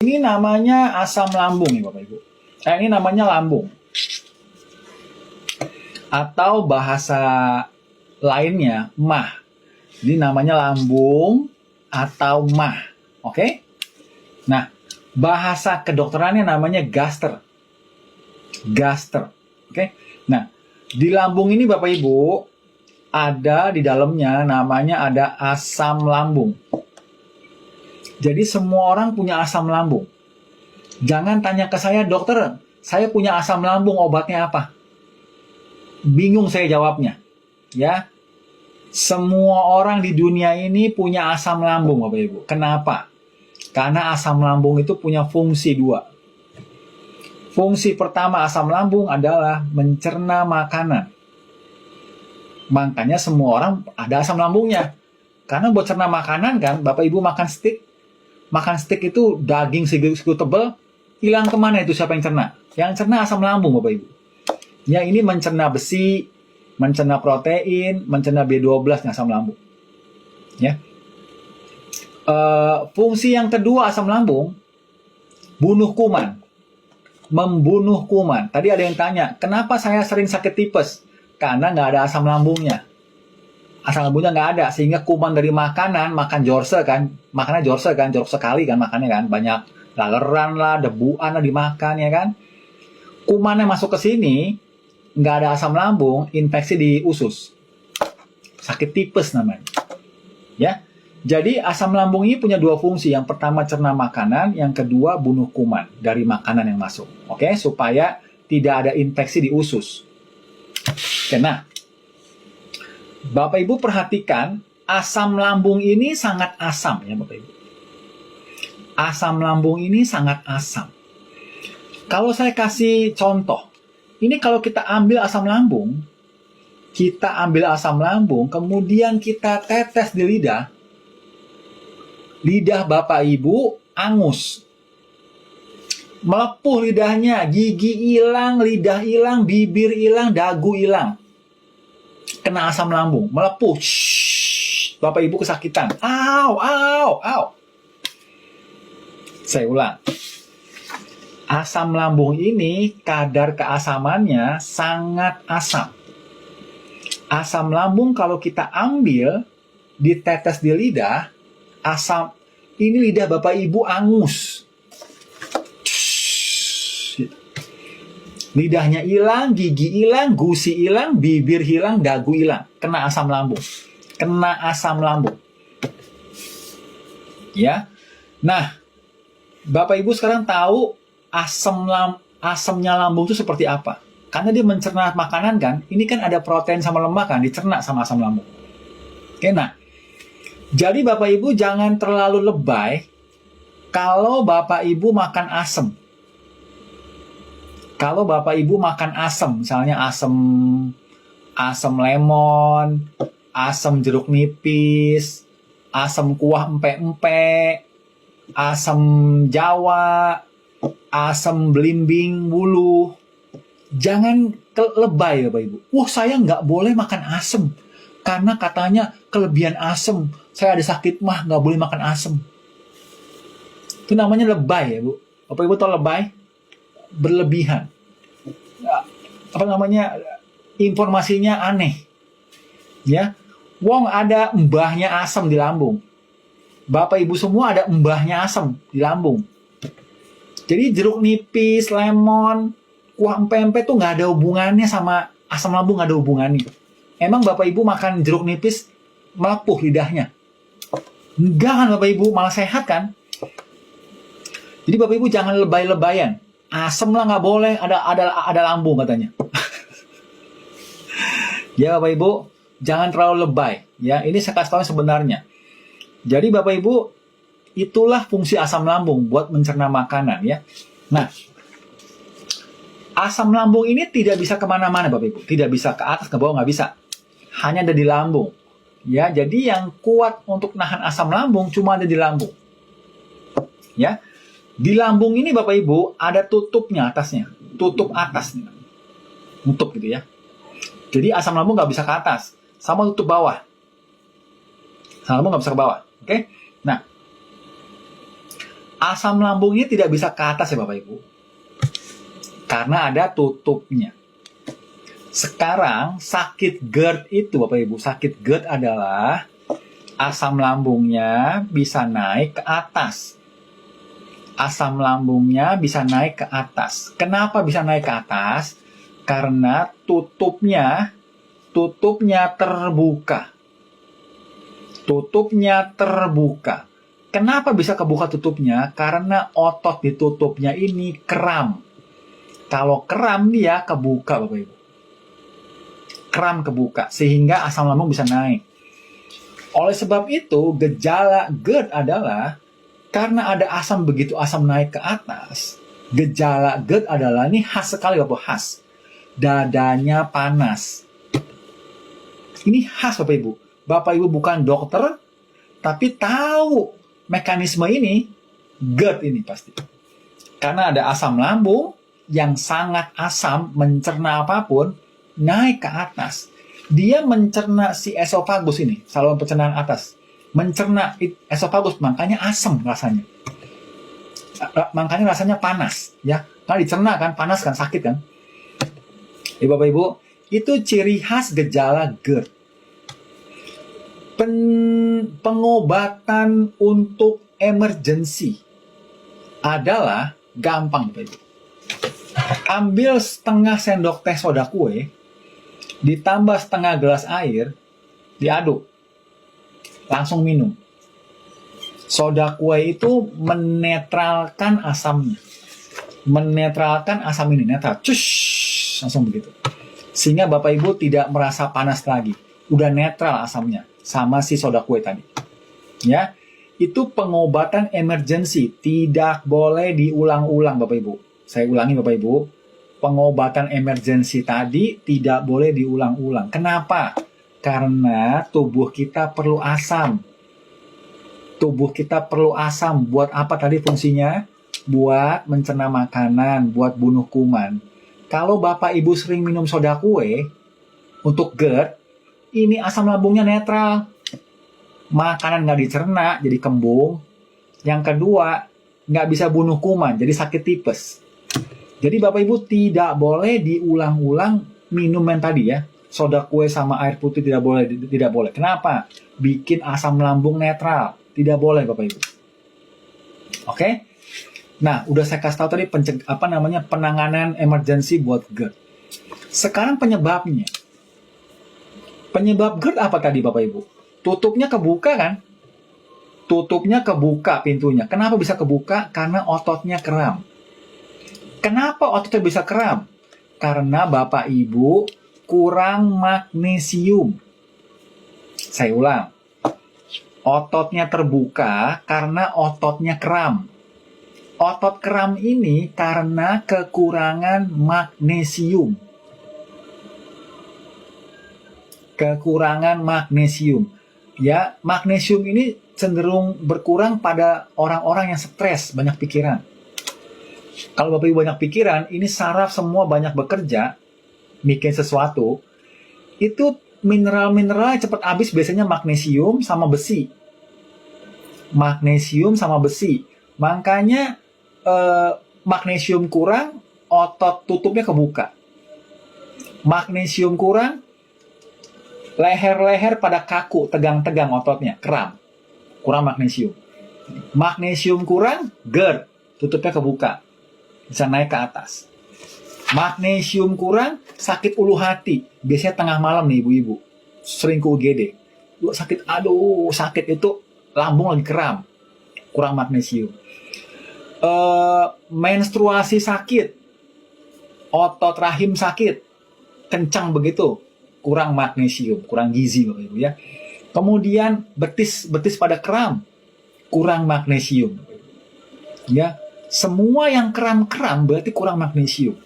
Ini namanya asam lambung nih Bapak Ibu. Ini namanya lambung. Atau bahasa lainnya mah. Ini namanya lambung atau mah. Oke? Nah, bahasa kedokterannya namanya gaster. Gaster. Oke? Nah, di lambung ini Bapak Ibu ada di dalamnya namanya ada asam lambung. Jadi semua orang punya asam lambung. Jangan tanya ke saya, dokter, saya punya asam lambung, obatnya apa? Bingung saya jawabnya. Ya, semua orang di dunia ini punya asam lambung, Bapak Ibu. Kenapa? Karena asam lambung itu punya fungsi dua. Fungsi pertama asam lambung adalah mencerna makanan. Makanya semua orang ada asam lambungnya. Karena buat cerna makanan kan, Bapak Ibu makan steak itu daging segitu tebal, hilang kemana itu siapa yang cerna? Yang cerna asam lambung Bapak Ibu. Ya ini mencerna besi, mencerna protein, mencerna B12 asam lambung. Ya. Fungsi yang kedua asam lambung, bunuh kuman. Membunuh kuman. Tadi ada yang tanya, kenapa saya sering sakit tipes? Karena nggak ada asam lambungnya. Asam lambungnya nggak ada, sehingga kuman dari makanan, makan jorse kan, makannya jorse kan, jorok sekali kan makannya kan, banyak laleran lah, debuan lah dimakan ya kan. Kumannya masuk ke sini, nggak ada asam lambung, infeksi di usus. Sakit tipes namanya. Ya, jadi asam lambung ini punya dua fungsi. Yang pertama cerna makanan, yang kedua bunuh kuman dari makanan yang masuk. Oke, supaya tidak ada infeksi di usus. Oke, nah, Bapak Ibu perhatikan, asam lambung ini sangat asam ya Bapak Ibu. Asam lambung ini sangat asam. Kalau saya kasih contoh, ini kalau kita ambil asam lambung, kemudian kita tetes di lidah Bapak Ibu angus. Melepuh lidahnya, gigi hilang, lidah hilang, bibir hilang, dagu hilang. Kena asam lambung, melepuh. Bapak Ibu kesakitan. Au. Saya ulang. Asam lambung ini kadar keasamannya sangat asam. Asam lambung kalau kita ambil, ditetes di lidah, asam ini lidah Bapak Ibu angus. Lidahnya hilang, gigi hilang, gusi hilang, bibir hilang, dagu hilang. Kena asam lambung. Ya. Nah, Bapak Ibu sekarang tahu asamnya lambung itu seperti apa. Karena dia mencerna makanan kan, ini kan ada protein sama lemak kan, dicerna sama asam lambung. Oke, nah. Jadi Bapak Ibu jangan terlalu lebay kalau Bapak Ibu makan asam. Kalau Bapak Ibu makan asam, misalnya asam lemon, asam jeruk nipis, asam kuah empek-empek, asam jawa, asam belimbing bulu, jangan lebay Bapak Ibu. Wah, saya nggak boleh makan asam karena katanya kelebihan asam. Saya ada sakit mah, nggak boleh makan asam. Itu namanya lebay ya Bu. Bapak Ibu tahu lebay? Berlebihan. Apa namanya? Informasinya aneh. Ya. Wong ada mbahnya asam di lambung. Bapak Ibu semua ada mbahnya asam di lambung. Jadi jeruk nipis, lemon, kuah empe-empe tuh nggak ada hubungannya sama asam lambung, nggak ada hubungannya. Emang Bapak Ibu makan jeruk nipis melepuh lidahnya? Enggak kan Bapak Ibu, malah sehat kan? Jadi Bapak Ibu jangan lebay-lebayan. Asam lah nggak boleh, ada lambung katanya. Ya Bapak Ibu, jangan terlalu lebay. Ya, ini saya kasih tahu sebenarnya. Jadi Bapak Ibu, itulah fungsi asam lambung buat mencerna makanan ya. Nah, asam lambung ini tidak bisa kemana-mana Bapak Ibu. Tidak bisa ke atas, ke bawah, nggak bisa. Hanya ada di lambung. Ya, jadi yang kuat untuk nahan asam lambung cuma ada di lambung. Ya. Di lambung ini Bapak Ibu ada tutupnya atasnya. Tutup atasnya. Tutup gitu ya. Jadi asam lambung nggak bisa ke atas. Sama tutup bawah. Asam lambung nggak bisa ke bawah. Oke? Nah, Asam lambung ini tidak bisa ke atas ya Bapak Ibu, karena ada tutupnya. Sekarang sakit GERD itu Bapak Ibu, sakit GERD adalah asam lambungnya bisa naik ke atas. Asam lambungnya bisa naik ke atas. Kenapa bisa naik ke atas? Karena tutupnya terbuka. Tutupnya terbuka. Kenapa bisa kebuka tutupnya? Karena otot di tutupnya ini kram. Kalau kram dia kebuka Bapak Ibu. Kram kebuka sehingga asam lambung bisa naik. Oleh sebab itu gejala GERD adalah karena ada asam, begitu asam naik ke atas. Gejala GERD adalah, ini khas sekali Bapak, khas. Dadanya panas. Ini khas Bapak Ibu. Bapak Ibu bukan dokter, tapi tahu mekanisme ini, GERD ini pasti. Karena ada asam lambung yang sangat asam, mencerna apapun, naik ke atas. Dia mencerna si esofagus ini, saluran pencernaan atas. Mencerna esofagus, makanya asam rasanya. Makanya rasanya panas, ya. Karena dicerna kan, panas kan, sakit kan. Ya Bapak Ibu, itu ciri khas gejala GERD. Pengobatan untuk emergency adalah gampang Bapak Ibu. Ambil setengah sendok teh soda kue, ditambah setengah gelas air, diaduk, langsung minum. Soda kue itu menetralkan asamnya. Menetralkan asam ini, netral. Cush, langsung begitu. Sehingga Bapak Ibu tidak merasa panas lagi. Udah netral asamnya. Sama si soda kue tadi. Ya, itu pengobatan emergency. Tidak boleh diulang-ulang Bapak Ibu. Saya ulangi Bapak Ibu. Pengobatan emergency tadi tidak boleh diulang-ulang. Kenapa? Karena tubuh kita perlu asam. Tubuh kita perlu asam. Buat apa tadi fungsinya? Buat mencerna makanan, buat bunuh kuman. Kalau Bapak Ibu sering minum soda kue, untuk GERD, ini asam lambungnya netral. Makanan nggak dicerna, jadi kembung. Yang kedua, nggak bisa bunuh kuman, jadi sakit tipes. Jadi Bapak Ibu tidak boleh diulang-ulang minum yang tadi ya. Soda kue sama air putih tidak boleh. Tidak boleh. Kenapa? Bikin asam lambung netral. Tidak boleh Bapak Ibu. Oke? Nah, udah saya kasih tahu tadi penanganan emergency buat GERD. Sekarang penyebabnya. Penyebab GERD apa tadi Bapak Ibu? Tutupnya kebuka kan? Tutupnya kebuka pintunya. Kenapa bisa kebuka? Karena ototnya kram. Kenapa ototnya bisa kram? Karena Bapak Ibu kurang magnesium. Saya ulang. Ototnya terbuka karena ototnya kram. Otot kram ini karena kekurangan magnesium. Kekurangan magnesium. Ya, magnesium ini cenderung berkurang pada orang-orang yang stres, banyak pikiran. Kalau Bapak Ibu banyak pikiran, ini saraf semua banyak bekerja, bikin sesuatu, itu mineral-mineral yang cepat habis biasanya magnesium sama besi. Magnesium sama besi. Makanya magnesium kurang, otot tutupnya kebuka. Magnesium kurang, leher-leher pada kaku, tegang-tegang ototnya, kram. Kurang magnesium. Magnesium kurang, GERD, tutupnya kebuka. Bisa naik ke atas. Magnesium kurang, sakit ulu hati. Biasanya tengah malam nih ibu-ibu. Sering ke UGD. Sakit, aduh, sakit itu lambung lagi kram. Kurang magnesium. Menstruasi sakit. Otot rahim sakit. Kencang begitu. Kurang magnesium, kurang gizi Bapak Ibu ya. Kemudian betis pada kram. Kurang magnesium. Ya, semua yang kram-kram berarti kurang magnesium.